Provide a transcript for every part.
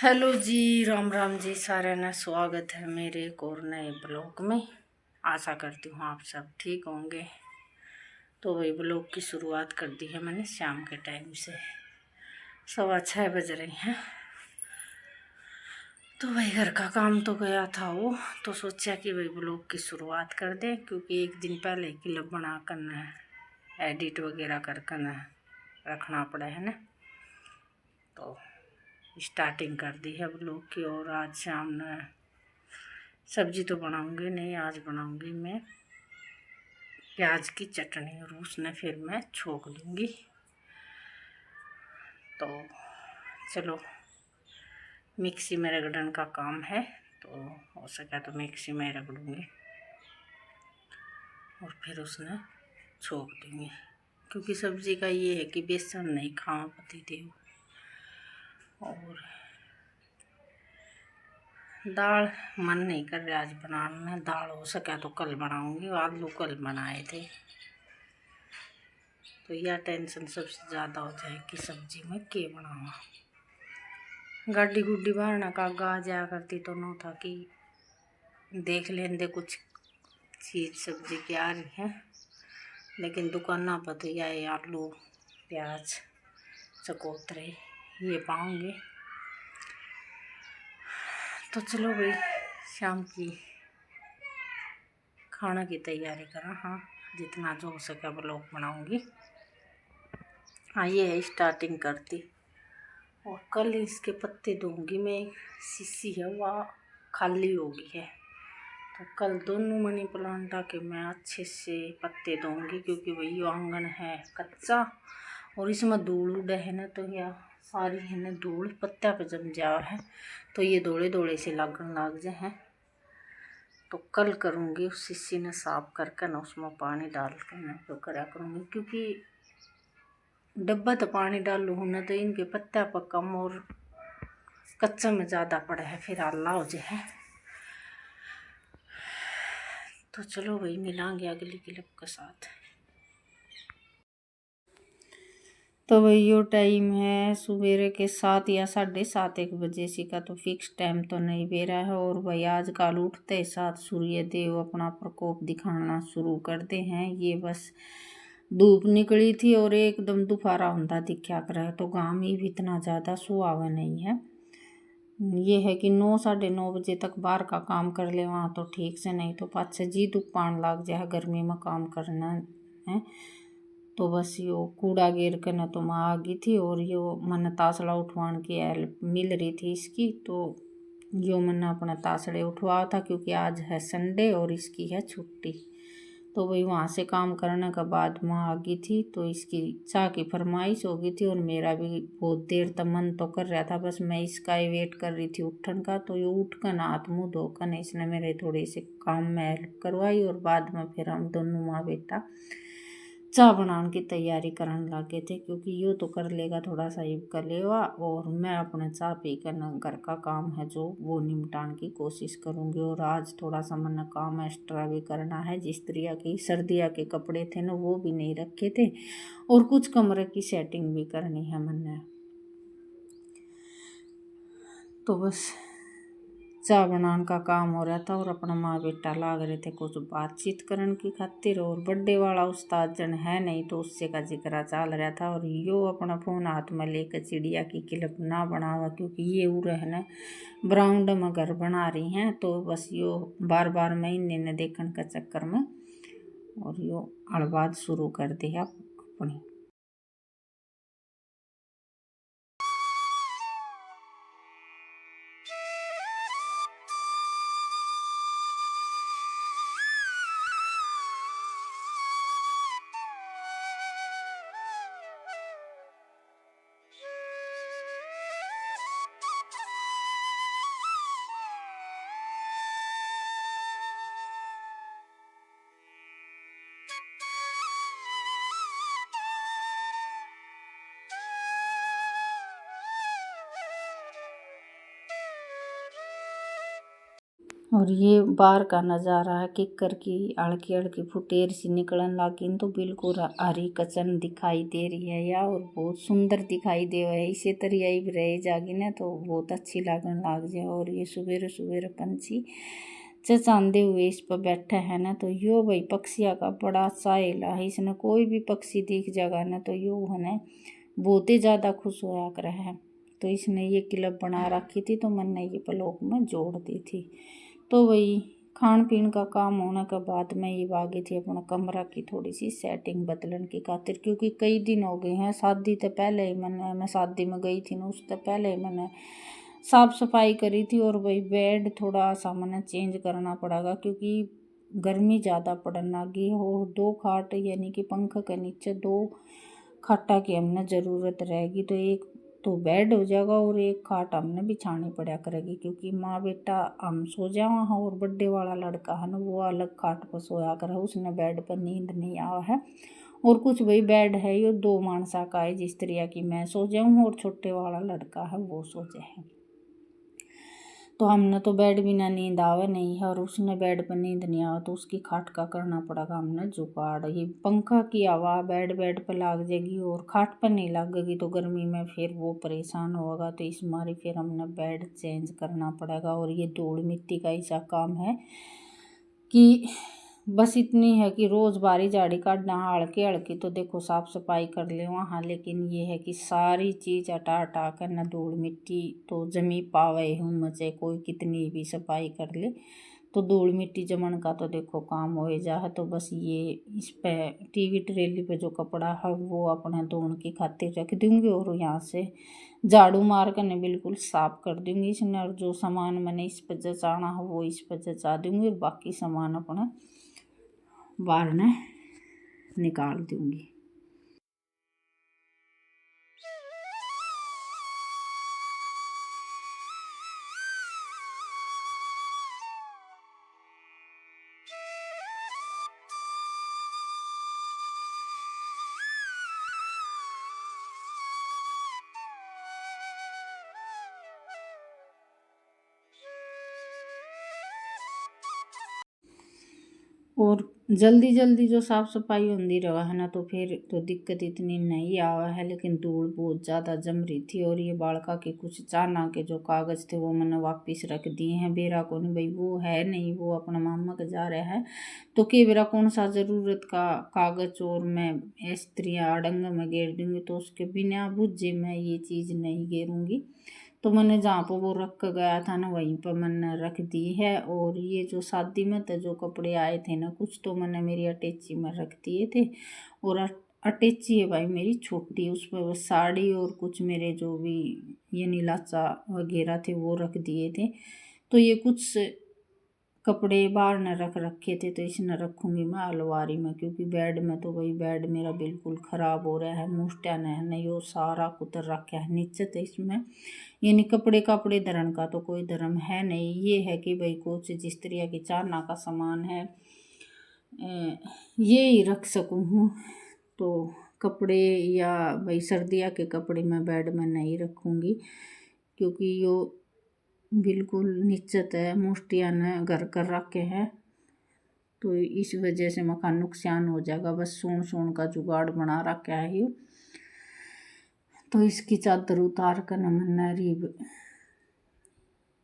Hello जी, राम राम जी। सारे ने स्वागत है मेरे एक और नए ब्लॉग में। आशा करती हूँ आप सब ठीक होंगे। तो वही ब्लॉग की शुरुआत कर दी है मैंने शाम के टाइम से। 6:15 बज रहे हैं। तो वही घर का काम तो गया था वो, तो सोचा कि वही ब्लॉग की शुरुआत कर दें, क्योंकि एक दिन पहले क्लिप बना कर एडिट वगैरह कर रखना पड़ा है ना। तो स्टार्टिंग कर दी है ब्लॉग की। और आज शाम ने सब्जी तो बनाऊंगी नहीं, आज बनाऊंगी मैं प्याज की चटनी और उसने फिर मैं छोंक दूंगी। तो चलो, मिक्सी में रगड़न का काम है, तो हो सका तो मिक्सी में रगड़ दूंगी और फिर उसने छोंक दूंगी। क्योंकि सब्जी का ये है कि बेसन नहीं खावा पति देव। और दाल मन नहीं कर रहा आज बनाना। दाल हो सका तो कल बनाऊंगी, आलू कल बनाए थे। तो यह टेंशन सबसे ज़्यादा हो जाए कि सब्जी में के बनावा। गाड़ी गुड्डी बाहर का गा जाया करती तो न था कि देख लेंदे कुछ चीज़ सब्जी की आ रही है। लेकिन दुकाना पर तो यह आलू प्याज चकोतरे ये पाऊंगे। तो चलो भाई, शाम की खाना की तैयारी करा। हाँ, जितना जो हो सके ब्लॉग बनाऊंगी। हाँ, ये है स्टार्टिंग करती। और कल इसके पत्ते दूंगी मैं। एक शीशी है वह खाली हो गई है, तो कल दोनों मनी प्लांट आके मैं अच्छे से पत्ते दूंगी। क्योंकि वही आंगन है कच्चा और इसमें धूल उड़े है ना, तो यह सारी है ना धूल पत्ता पे जम जा है, तो ये दौड़े दौड़े से लगन लग जाए हैं। तो कल करूँगी उस शीशी ने साफ करके ना उसमें पानी डाल कर मैं तो करा करूँगी। क्योंकि डब्बा तो पानी डालू हूँ ना, तो इनके पत्ता पर कम और कच्चा में ज़्यादा पड़ा है, फिर आला हो जाए। तो चलो वही मिलांगे अगली क्लिप के साथ। तो वही यो टाइम है सवेरे के 7 या 7:30 1 बजे सी का, तो फिक्स टाइम तो नहीं दे रहा है। और भाई आजकल उठते साथ सूर्य देव अपना प्रकोप दिखाना शुरू करते हैं। ये बस धूप निकली थी और एकदम दोपहरा होता दिखा कर, तो घाम ही भी इतना ज़्यादा सुहावा नहीं है। ये है कि 9 9:30 बजे तक बाहर का काम कर ले वहाँ तो ठीक से, नहीं तो पाँच जी तूफान लग जाए गर्मी में काम करना है। तो बस यो कूड़ा गिर कर न तो मैं आ गई थी, और यो मन तासड़ा उठवाने की हेल्प मिल रही थी इसकी। तो यो मैंने अपना तासड़े उठवाया था, क्योंकि आज है संडे और इसकी है छुट्टी। तो वही वहाँ से काम करने के बाद मैं आ गई थी, तो इसकी चाय की फरमाइश हो गई थी और मेरा भी बहुत देर तक मन तो कर रहा था, बस मैं इसका ही वेट कर रही थी उठन का। तो ये उठ कर ना हाथ मुँह धोकर इसने मेरे थोड़े से काम में हेल्प करवाई, और बाद में फिर हम दोनों माँ बेटा चाय बनाने की तैयारी करने लगे थे। क्योंकि यो तो कर लेगा थोड़ा सा ही कर लेगा, और मैं अपने चाय पी कर न घर का काम है जो वो निपटाने की कोशिश करूँगी। और आज थोड़ा सा मैंने काम एक्स्ट्रा भी करना है। जिस तरह की सर्दियाँ के कपड़े थे ना वो भी नहीं रखे थे, और कुछ कमरे की सेटिंग भी करनी है मैंने। तो बस चाय बनाने का काम हो रहा था, और अपना माँ बेटा लाग रहे थे कुछ बातचीत करने की खातिर। और बर्थडे वाला उस्ताद जन है नहीं, तो उससे का जिक्र चल रहा था। और यो अपना फ़ोन हाथ में लेकर चिड़िया की क्लिप ना बनावा, क्योंकि ये उड़ है ना ब्राउंड में घर बना रही हैं। तो बस यो बार बार मैं इन्हें देखने के चक्कर में और यो हड़बाद शुरू कर दिया अपनी। और ये बाहर का नज़ारा है, किक्कर की हल्की हल्की फुटेर सी निकलन लागी तो बिल्कुल हरी कचन दिखाई दे रही है या, और बहुत सुंदर दिखाई दे रहा है। इसी तरह ही रह जागी ना तो बहुत अच्छी लगन लाग जाए। और ये सुबेरे सुबेरे पंछी चचांदे हुए इस पर बैठा है ना, तो यो भाई पक्षिया का बड़ा साहिला है। इसने कोई भी पक्षी दिख जाएगा ना तो यो है बहुत ही ज़्यादा खुश होया कर है। तो इसने ये क्लब बना रखी थी, तो मैंने ये ब्लॉक में जोड़ दी थी। तो वही खान पीन का काम होने के बाद मैं ये आ थी अपना कमरा की थोड़ी सी सेटिंग बदलन की खातिर, क्योंकि कई दिन हो गए हैं शादी तो पहले ही मैं शादी में गई थी ना, उससे पहले ही मैंने साफ़ सफाई करी थी। और वही बेड थोड़ा सा मैंने चेंज करना पड़ेगा, क्योंकि गर्मी ज़्यादा पड़ने लगी। और 2 खाट यानी कि पंखे के नीचे 2 खाटा की हमने ज़रूरत रहेगी, तो एक तो बेड हो जाएगा और एक खाट हमने बिछानी पड़ा करेगी, क्योंकि माँ बेटा हम सो जावा हाँ, और बर्थडे वाला लड़का है ना वो अलग खाट पर सोया कर है, उसने बेड पर नींद नहीं आवा है। और कुछ भाई बेड है ये 2 मानसा का है, जिस तरह की मैं सो जाऊँ और छोटे वाला लड़का है वो सो जाए। तो हमने तो बेड बिना नींद आवे नहीं है, और उसने बेड पर नींद नहीं आवा तो उसकी खाट का करना पड़ेगा हमने जुगाड़। ये पंखा की हवा बेड पर लाग जाएगी और खाट पर नहीं लगेगी तो गर्मी में फिर वो परेशान होगा। तो इस मारी फिर हमने बेड चेंज करना पड़ेगा। और ये धूल मिट्टी का ऐसा काम है कि बस इतनी है कि रोज़ बारी झाड़ी काटना हल्की हल्की तो देखो साफ़ सफाई कर ले वहाँ, लेकिन ये है कि सारी चीज़ हटा हटा कर न धूल मिट्टी तो जमी पावे हूँ मचे, कोई कितनी भी सफाई कर ले तो धूल मिट्टी जमन का तो देखो काम हो जा है। तो बस ये इस पे टीवी ट्रेली पे जो कपड़ा है वो अपने धोने की खातिर रख दूँगी, और यहाँ से झाड़ू मार कर ने बिल्कुल साफ़ कर दूँगी इसने। और जो सामान मैंने इस पर जचाना है वो इस पर जचा दूँगी, और बाकी सामान अपना बाहर ने निकाल दूँगी। और जल्दी जल्दी जो साफ़ सफाई होती रहा है ना तो फिर तो दिक्कत इतनी नहीं आवा है, लेकिन धूल बहुत ज़्यादा जम रही थी। और ये बालका के कुछ चाना के जो कागज़ थे वो मैंने वापस रख दिए हैं। बेरा को नहीं भाई वो है नहीं, वो अपना मामा के जा रहा है तो के बेरा कौन सा ज़रूरत का कागज़ और मैं स्त्रियाँ अड़ंग में गेर दूँगी, तो उसके बिना बुझे मैं ये चीज़ नहीं गेरूँगी। तो मैंने जहाँ पर वो रख कर गया था ना वहीं पर मैंने रख दी है। और ये जो शादी में तो जो कपड़े आए थे ना कुछ तो मैंने मेरी अटैची में रख दिए थे। और अटैची है भाई मेरी छोटी, उस पर बस साड़ी और कुछ मेरे जो भी ये नीलाचा वगैरह थे वो रख दिए थे। तो ये कुछ कपड़े बाहर न रख रखे थे तो इसे न रखूँगी मैं अलमारी में, क्योंकि बेड में तो भाई बेड मेरा बिल्कुल ख़राब हो रहा है, मुस्टिया नहीं वो सारा कुतर रखा है नीचे। तो इसमें यानी कपड़े कपड़े धरन का तो कोई धर्म है नहीं, ये है कि भाई कुछ जिस तरह की चारना का सामान है ये ही रख सकूँ हूँ। तो कपड़े या भाई सर्दियाँ के कपड़े मैं बेड में नहीं रखूँगी, क्योंकि यो बिल्कुल निश्चित है मुस्टिया ने घर कर रखे हैं, तो इस वजह से मकान नुकसान हो जाएगा। बस सोन सोन का जुगाड़ बना रखा है ये। तो इसकी चादर उतार कर नमन रीब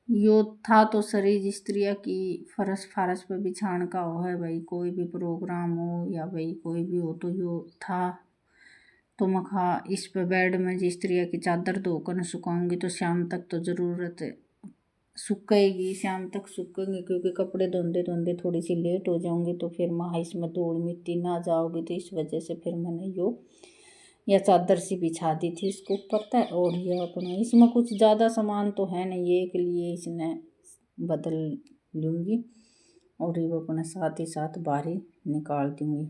यो था तो सरी जिस तरह की फरस फारस पे बिछाण का हो है भाई, कोई भी प्रोग्राम हो या भाई कोई भी हो तो यो था। तो मखा इस पे बेड में जिस तरह की चादर धोकर न सुखाऊंगी तो शाम तक तो ज़रूरत सूखेगी, शाम तक सूखेंगे, क्योंकि कपड़े धोंदे धोंदे थोड़ी सी लेट हो जाऊंगी तो फिर महा इसमें धूल मिट्टी ना जाओगी। तो इस वजह से फिर मैंने यो या चादर सी बिछा दी थी इसको ऊपर तक। और यह अपना इसमें कुछ ज़्यादा सामान तो है नहीं, एक लिए इसने बदल लूँगी और ये अपने साथ ही साथ बाहर निकाल दूँगी।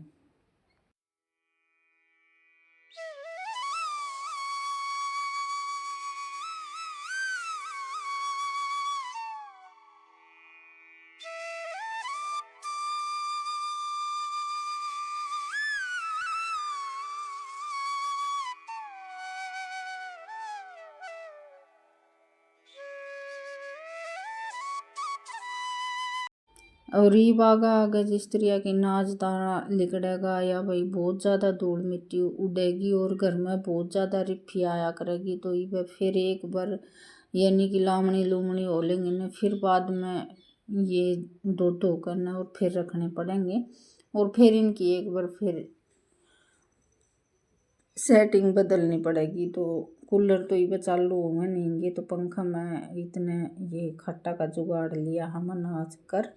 और ये बागा आगे जिस तरह की नाच दाना लिकड़ेगा या भाई बहुत ज़्यादा धूल मिट्टी उड़ेगी और घर में बहुत ज़्यादा रिफी आया करेगी, तो ये फिर एक बार यानी कि लामड़ी लूमड़ी हो लेंगे ना, फिर बाद में ये धो करना और फिर रखने पड़ेंगे, और फिर इनकी एक बार फिर सेटिंग बदलनी पड़ेगी। तो कूलर तो ये चालू होंगे नहीं, तो पंखा में इतने ये खट्टा का जुगाड़ लिया हमने आज कर,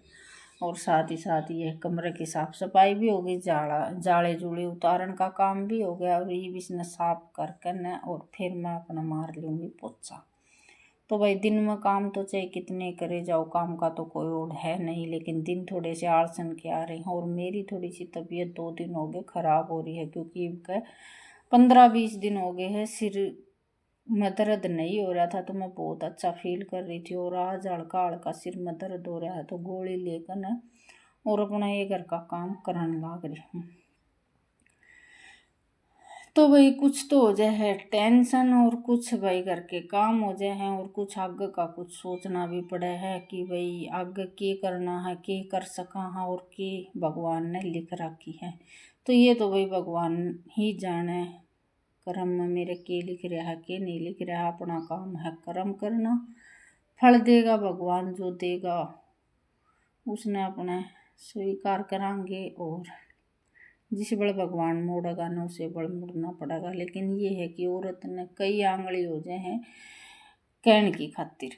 और साथ ही साथ ये कमरे की साफ सफाई भी हो गई, जाले जुड़े उतारन का काम भी हो गया, और ये भी इसने साफ करके न और फिर मैं अपना मार लूँगी पोछा। तो भाई दिन में काम तो चाहे कितने करे जाओ, काम का तो कोई ओढ़ है नहीं, लेकिन दिन थोड़े से आलसन के आ रहे हैं, और मेरी थोड़ी सी तबीयत 2 दिन हो गए ख़राब हो रही है, क्योंकि 15-20 दिन हो गए हैं सिर में दर्द नहीं हो रहा था, तो मैं बहुत अच्छा फील कर रही थी, और आज हल्का हल्का सिर में दर्द हो रहा है, तो गोली लेकर न और अपना ये घर का काम करने लग रही हूँ। तो भाई कुछ तो हो जाए है टेंशन, और कुछ भाई घर के काम हो जाए हैं, और कुछ आगे का कुछ सोचना भी पड़े है कि भाई आगे के करना है, के कर सका है, और के भगवान ने लिख रखी है। तो ये तो भाई भगवान ही जाने कर्म में मेरे के लिख रहा है के नहीं लिख रहा। अपना काम है कर्म करना, फल देगा भगवान, जो देगा उसने अपने स्वीकार करांगे, और जिस बड़ भगवान मोड़ेगा ना उसे बड़ मुड़ना पड़ेगा। लेकिन ये है कि औरत ने कई आंगली हो जाए हैं कहने की खातिर।